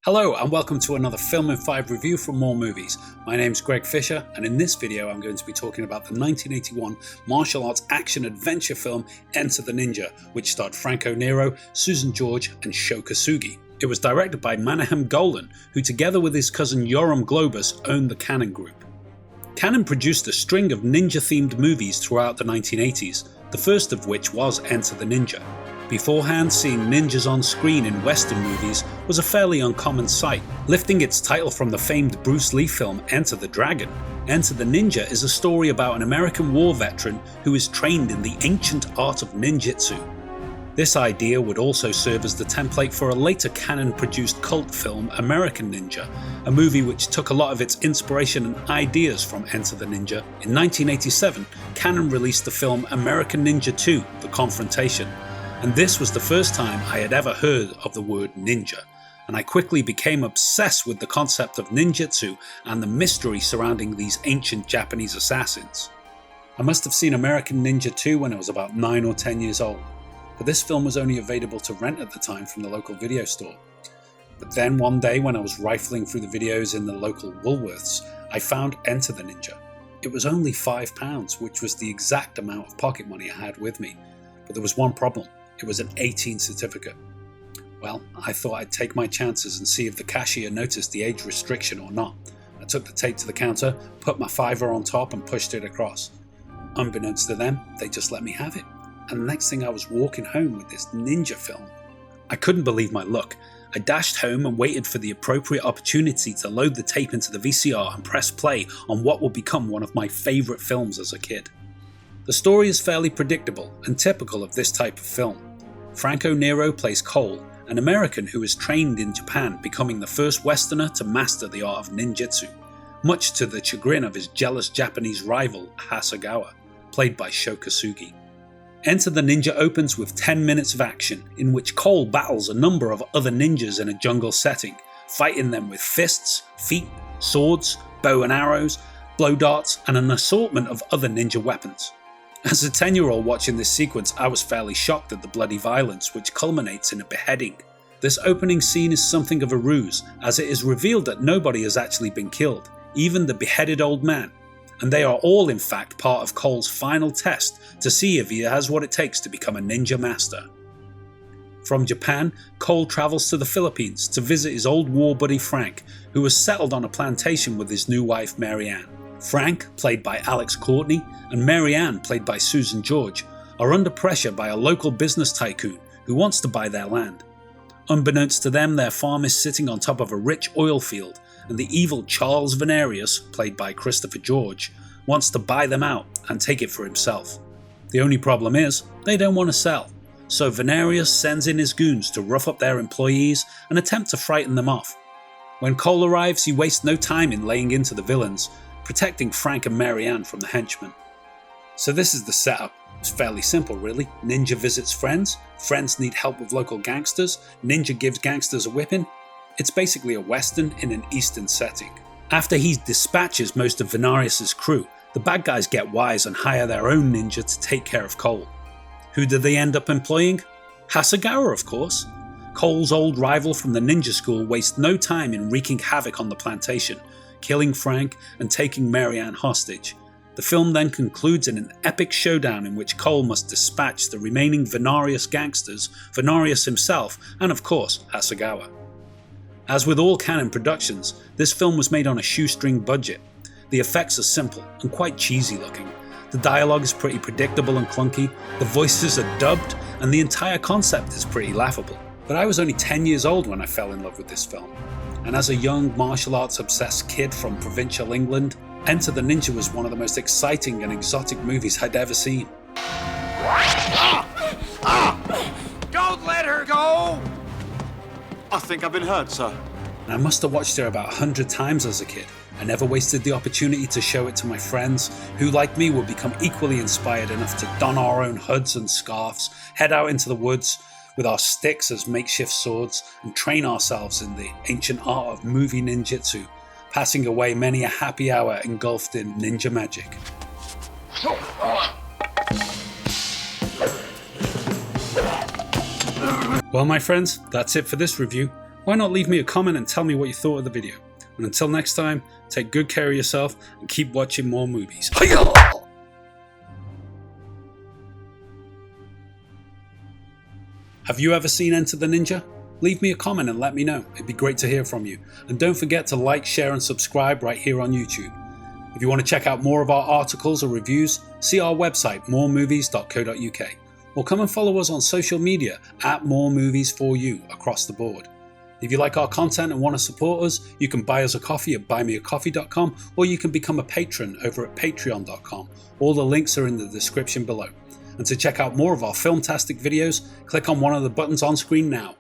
Hello and welcome to another Film in 5 review from More Movies. My name's Greg Fisher and in this video I'm going to be talking about the 1981 martial arts action adventure film Enter the Ninja, which starred Franco Nero, Susan George and Sho Kosugi. It was directed by Menahem Golan, who together with his cousin Yoram Globus owned the Cannon Group. Cannon produced a string of ninja-themed movies throughout the 1980s, the first of which was Enter the Ninja. Beforehand, seeing ninjas on screen in Western movies was a fairly uncommon sight, lifting its title from the famed Bruce Lee film Enter the Dragon. Enter the Ninja is a story about an American war veteran who is trained in the ancient art of ninjutsu. This idea would also serve as the template for a later Cannon-produced cult film American Ninja, a movie which took a lot of its inspiration and ideas from Enter the Ninja. In 1987, Cannon released the film American Ninja 2: The Confrontation. And this was the first time I had ever heard of the word ninja, and I quickly became obsessed with the concept of ninjutsu and the mystery surrounding these ancient Japanese assassins. I must have seen American Ninja 2 when I was about 9 or 10 years old, but this film was only available to rent at the time from the local video store. But then one day when I was rifling through the videos in the local Woolworths, I found Enter the Ninja. It was only £5, which was the exact amount of pocket money I had with me, but there was one problem. It was an 18 certificate. Well, I thought I'd take my chances and see if the cashier noticed the age restriction or not. I took the tape to the counter, put my $5 on top and pushed it across. Unbeknownst to them, they just let me have it. And the next thing I was walking home with this ninja film. I couldn't believe my luck. I dashed home and waited for the appropriate opportunity to load the tape into the VCR and press play on what would become one of my favourite films as a kid. The story is fairly predictable and typical of this type of film. Franco Nero plays Cole, an American who is trained in Japan, becoming the first Westerner to master the art of ninjutsu, much to the chagrin of his jealous Japanese rival Hasegawa, played by Sho Kosugi. Enter the Ninja opens with 10 minutes of action, in which Cole battles a number of other ninjas in a jungle setting, fighting them with fists, feet, swords, bow and arrows, blow darts, and an assortment of other ninja weapons. As a 10-year-old watching this sequence, I was fairly shocked at the bloody violence, which culminates in a beheading. This opening scene is something of a ruse, as it is revealed that nobody has actually been killed, even the beheaded old man, and they are all in fact part of Cole's final test to see if he has what it takes to become a ninja master. From Japan, Cole travels to the Philippines to visit his old war buddy Frank, who has settled on a plantation with his new wife Marianne. Frank, played by Alex Courtney, and Marianne, played by Susan George, are under pressure by a local business tycoon who wants to buy their land. Unbeknownst to them, their farm is sitting on top of a rich oil field, and the evil Charles Venarius, played by Christopher George, wants to buy them out and take it for himself. The only problem is, they don't want to sell, so Venarius sends in his goons to rough up their employees and attempt to frighten them off. When Cole arrives, he wastes no time in laying into the villains, protecting Frank and Marianne from the henchmen. So this is the setup. It's fairly simple really. Ninja visits friends, friends need help with local gangsters, ninja gives gangsters a whipping. It's basically a western in an eastern setting. After he dispatches most of Venarius' crew, the bad guys get wise and hire their own ninja to take care of Cole. Who do they end up employing? Hasegawa, of course. Cole's old rival from the ninja school wastes no time in wreaking havoc on the plantation, killing Frank and taking Marianne hostage. The film then concludes in an epic showdown in which Cole must dispatch the remaining Venarius gangsters, Venarius himself, and of course Hasegawa. As with all Cannon productions, this film was made on a shoestring budget. The effects are simple and quite cheesy looking. The dialogue is pretty predictable and clunky, the voices are dubbed, and the entire concept is pretty laughable. But I was only 10 years old when I fell in love with this film. And as a young martial arts obsessed kid from provincial England, Enter the Ninja was one of the most exciting and exotic movies I'd ever seen. Don't let her go! I think I've been hurt, sir. And I must have watched her about 100 times as a kid. I never wasted the opportunity to show it to my friends, who like me would become equally inspired enough to don our own hoods and scarves, head out into the woods with our sticks as makeshift swords, and train ourselves in the ancient art of movie ninjutsu, passing away many a happy hour engulfed in ninja magic. Well, my friends, that's it for this review. Why not leave me a comment and tell me what you thought of the video? And until next time, take good care of yourself and keep watching more movies. Have you ever seen Enter the Ninja? Leave me a comment and let me know. It'd be great to hear from you. And don't forget to like, share and subscribe right here on YouTube. If you want to check out more of our articles or reviews, see our website moremovies.co.uk, or come and follow us on social media at moremovies4u across the board. If you like our content and want to support us, you can buy us a coffee at buymeacoffee.com, or you can become a patron over at patreon.com. All the links are in the description below. And to check out more of our filmtastic videos, click on one of the buttons on screen now.